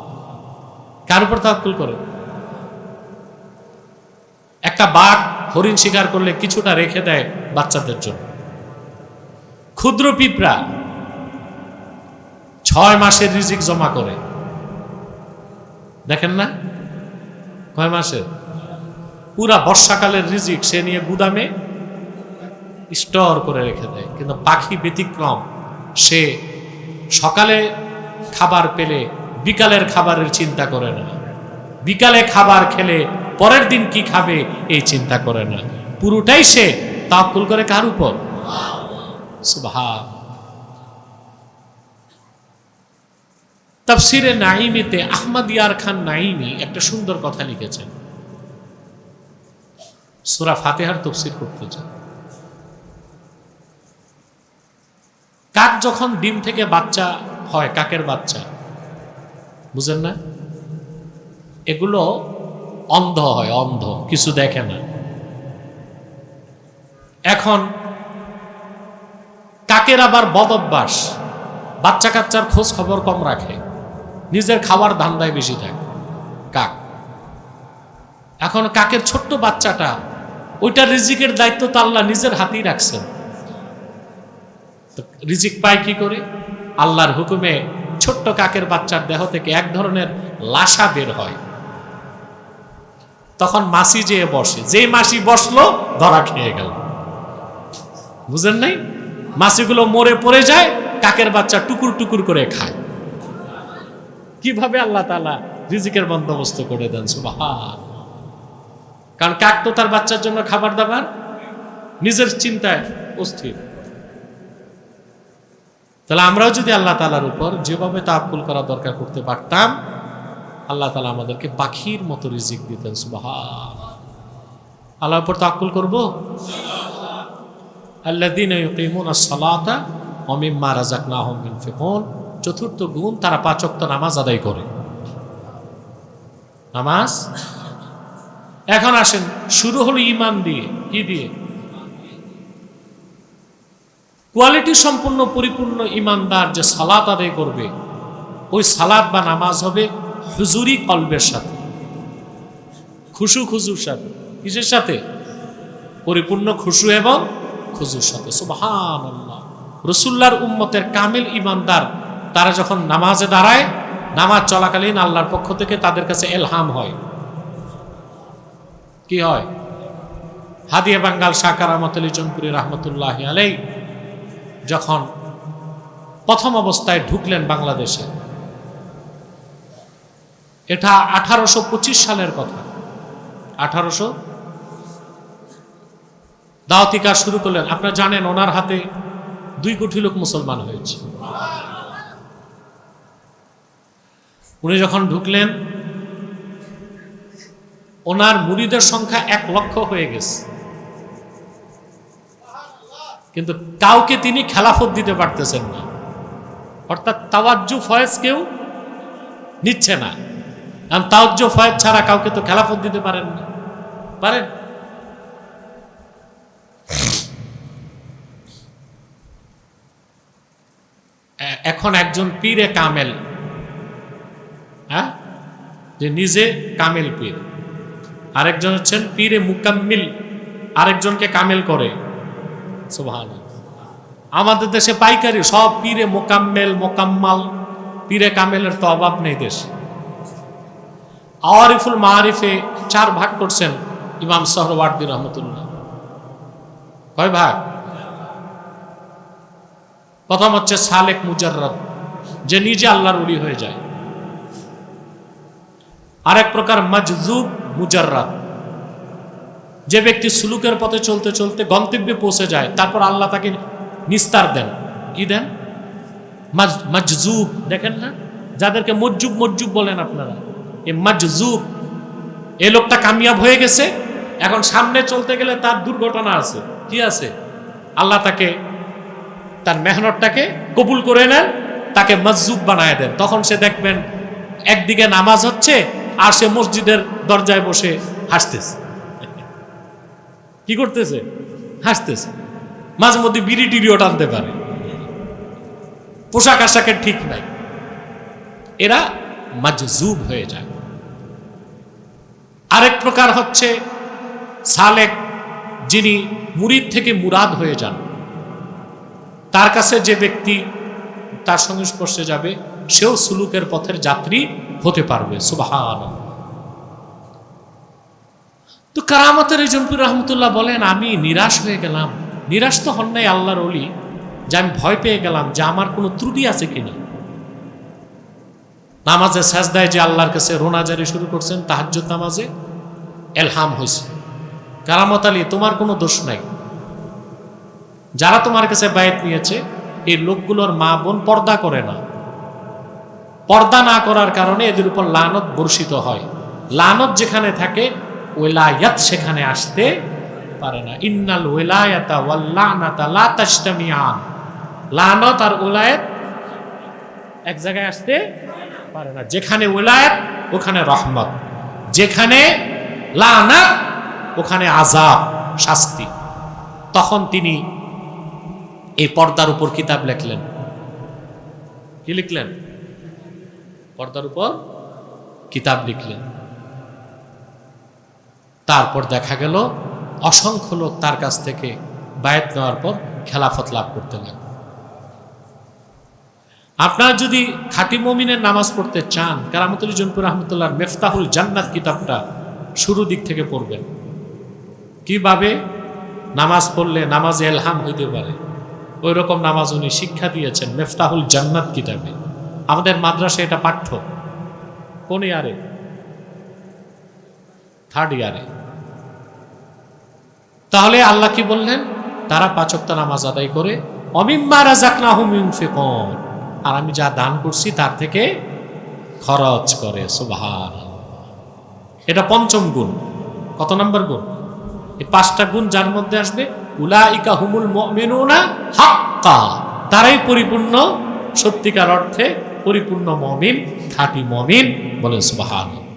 কার উপর তাওয়াক্কুল করে? একটা বাঘ হরিণ শিকার করলে কিছুটা রেখে দেয় বাচ্চাদের জন্য। ক্ষুদ্র পিঁপড়া 6 মাসের রিজিক জমা করে, দেখেন না? কয় মাসের? পুরা বর্ষাকালের রিজিক সে নিয়ে গুদামে স্টোর করে রেখে দেয়। কিন্তু পাখি ব্যতিক্রম, সে সকালে খাবার পেলে বিকালের খাবারের চিন্তা করে না, বিকালে খাবার খেলে পরের দিন কি খাবে এই চিন্তা করে না, পুরোটাই সে তাওয়াক্কুল করে কার উপর? সুবহান। তাফসিরে নাঈমিতে আহমদ ইয়ার খান নাঈমি একটা সুন্দর কথা লিখেছেন। সূরা ফাতিহার তাফসীর করতে চান। কাক যখন ডিম থেকে বাচ্চা হয়, কাকের বাচ্চা, বুঝেন না? এগুলো অন্ধ হয়, অন্ধ, কিছু দেখে না। এখন কাকের আবার বদ অভ্যাস, বাচ্চা কাচ্চার খোঁজ খবর কম রাখে, নিজের খাবার ধান্দায় বেশি থাকে কাক। এখন কাকের ছোট্ট বাচ্চাটা, ওইটা রিজিকের দায়িত্ব তো আল্লাহ নিজের হাতেই রাখছেন। রিজিক পায় কি করে? আল্লাহর হুকুমে ছোট্ট কাকের বাচ্চার দেহ থেকে এক ধরনের লাশা বের হয়। তখন মাছি যেয়ে বসে, যে মাছি বসলো ধরা খেয়ে গেল। বুঝেন নাই? মাছিগুলো মরে পড়ে যায়, কাকের বাচ্চা টুকুর টুকুর করে খায়। কিভাবে আল্লাহ তাআলা রিজিকের বন্দোবস্ত করে দেন! সুবহান। কারণ কাক তো তার বাচ্চার জন্য খাবার দাবার নিজের চিন্তায় অস্থির। তাহলে আমরাও যদি আল্লাহ তাআলার উপর যেভাবে তাওয়াক্কুল করা দরকার করতে পারতাম, আল্লাহ তাআলা আমাদেরকে পাখির মতো রিজিক দিতেন। সুবহান। আল্লাহর উপর তাওয়াক্কুল করব। আল্লাযীনা ইউকিমুনাস সালাতা ওয়া মিম্মা রাযাকনাহুম ইউনফিকুন। চতুর্থ গুণ, তারা 5 ওয়াক্ত নামাজ আদায় করে। নামাজ। এখন আসেন, শুরু হলো ঈমান দিয়ে। কি দিয়ে? কোয়ালিটি সম্পূর্ণ পরিপূর্ণ ঈমানদার যে সালাত আদায় করবে, ওই সালাত বা নামাজ হবে হুজুরি কলবের সাথে, খুজুর সাথে। কিসের সাথে? পরিপূর্ণ খুশু এবং খুজুর সাথে। সুবহানাল্লাহ। রাসূলুল্লাহর উম্মতের কামিল ঈমানদার তারা যখন নামাজে দাঁড়ায়, নামাজ চলাকালীন আল্লাহর পক্ষ থেকে তাদের কাছে ইলহাম হয়। কি হয়? হাদিয়া বাঙ্গাল শাহ কারামত আলী জনপুরি রাহমাতুল্লাহি আলাইহি যখন প্রথম অবস্থায় ঢুকলেন বাংলাদেশে, এটা 1825 সালের কথা। 1800 দাওয়াতি কাজ শুরু করলেন। আপনারা জানেন ওনার হাতে 2 কোটি লোক মুসলমান হয়েছে। উনি যখন ঢুকলেন, ওনার মুরিদের সংখ্যা 1 লক্ষ হয়ে গেছে, কিন্তু কাউকে তিনি খেলাফত দিতে পারতেছেন না। অর্থাৎ তাওয়াজ্জু ফয়েজ কেউ নিচ্ছে না। কারণ তাওয়াজ্জু ফয়েজ ছাড়া কাউকে তো খেলাফত দিতে পারেন না। পারেন? এখন একজন পীরে কামেল, হ্যাঁ, যে নিজে কামেল পীর, আরেকজন হচ্ছেন পীরে মুকাম্মিল, আরেকজনকে কামেল করে। সুবহানাল্লাহ। আমাদের দেশে পাইকারি সব পীরে মোকাম্মেল, মোকাম্মাল, পীরে কামেলের তো অভাব নেই দেশে। আওয়ারিফুল মাআরিফে 4 ভাগ করছেন ইমাম সোহরাওয়ার্দী রহমতুল্লাহ। কয় ভাগ? প্রথম হচ্ছে সালেক মুজাররাদ, যে নিজে আল্লাহর ওলি হয়ে যায়। আরেক প্রকার মাজজুব মুজাররাদ, যে ব্যক্তি সুলুকের পথে চলতে চলতে গন্তব্যে পৌঁছে যায়, তারপর আল্লাহ তাকে নিস্তার দেন। কি দেন? মাজজুব। দেখেন না, যাদেরকে মজ্জুব বলেন আপনারা, এই মাজজুব, এই লোকটা কামিয়াব হয়ে গেছে, এখন সামনে চলতে গেলে তার দুর্ঘটনা আছে। কি আছে? আল্লাহ তাকে, তার মেহনতটাকে কবুল করে নেন, তাকে মাজজুব বানায় দেন। তখন সে দেখবেন একদিকে নামাজ হচ্ছে আর সে মসজিদের দরজায় বসে হাসতেছে। কি করতেছে? হাসতেছে। মাঝে মধ্যে বিড়ি টিড়িও টানতে পারে। পোশাক আশাকের ঠিক নাই, এরা মাজজুব হয়ে যায়। আরেক প্রকার হচ্ছে সালেক, যিনি মুরিদ থেকে মুরাদ হয়ে যান। তার কাছে যে ব্যক্তি তার সংস্পর্শে যাবে সেও সুলুকের পথের যাত্রী হতে পারবে। সুবহানাল্লাহ। তো কারামতের এই জনপুর রহমতুল্লাহ বলেন, আমি নিরাশ হয়ে গেলাম। নিরাশ তো হন নাই আল্লাহর ওলি, যে আমি ভয় পেয়ে গেলাম যে আমার কোনো ত্রুটি আছে কিনা। নামাজে সাজদায় যে আল্লাহর কাছে রোনাজারি শুরু করছেন, তাহাজ্জুদ নামাজে এলহাম হয়েছে, কারামত আলী তোমার কোনো দোষ নাই। যারা তোমার কাছে বায়াত নিয়েছে এই লোকগুলোর মা বোন পর্দা করে না, পর্দা না করার কারণে এদের উপর লানত বর্ষিত হয়। লানত যেখানে থাকে ওয়ালায়াত সেখানে আসতে পারে না। ইন্নাল ওয়ালায়াতা ওয়াল লানাতা লা তাজতামিআন। লানত আর ওয়ালায়াত এক জায়গায় আসতে পারে না। যেখানে ওয়ালায়াত ওখানে রহমত, যেখানে লানাত ওখানে আযাব, শাস্তি। তখন তিনি এই পর্দার উপর কিতাব লিখলেন। কি লিখলেন? পর্দার উপর কিতাব লিখলেন। তারপর দেখা গেল অসংখ্য লোক তার কাছ থেকে বায়াত নেওয়ার পর খেলাফত লাভ করতে লাগল। আপনারা যদি খাঁটি মুমিনের নামাজ পড়তে চান, কারামতুল জনপুর রহমতুল্লাহর মিফতাহুল জান্নাত কিতাবটা শুরু দিক থেকে পড়বেন। কিভাবে নামাজ পড়লে নামাজে এলহাম হইতে পারে, ওই রকম নামাজ উনি শিক্ষা দিয়েছেন মিফতাহুল জান্নাত কিতাবে। আমাদের মাদ্রাসায় এটা পাঠ্য। কোন ইয়ারে? 3rd ইয়ারে। তাহলে আল্লাহ কি বললেন? তারা 5 ওয়াক্ত নামাজ আদায় করে অমিম্মা রাযাকনাহুম ইউনফিকুন, আর আমি যা দান করছি তার থেকে খরচ করে। সুবহানাল্লাহ। এটা 5ম গুণ। কত নম্বর গুণ? এই 5টা গুণ যার মধ্যে আসবে, উলাইকা হুমুল মুমিনুনা হাক্কা, তারাই পরিপূর্ণ, সত্যিকার অর্থে পরিপূর্ণ মুমিন, খাঁটি মুমিন। বলেন সুবহানাল্লাহ।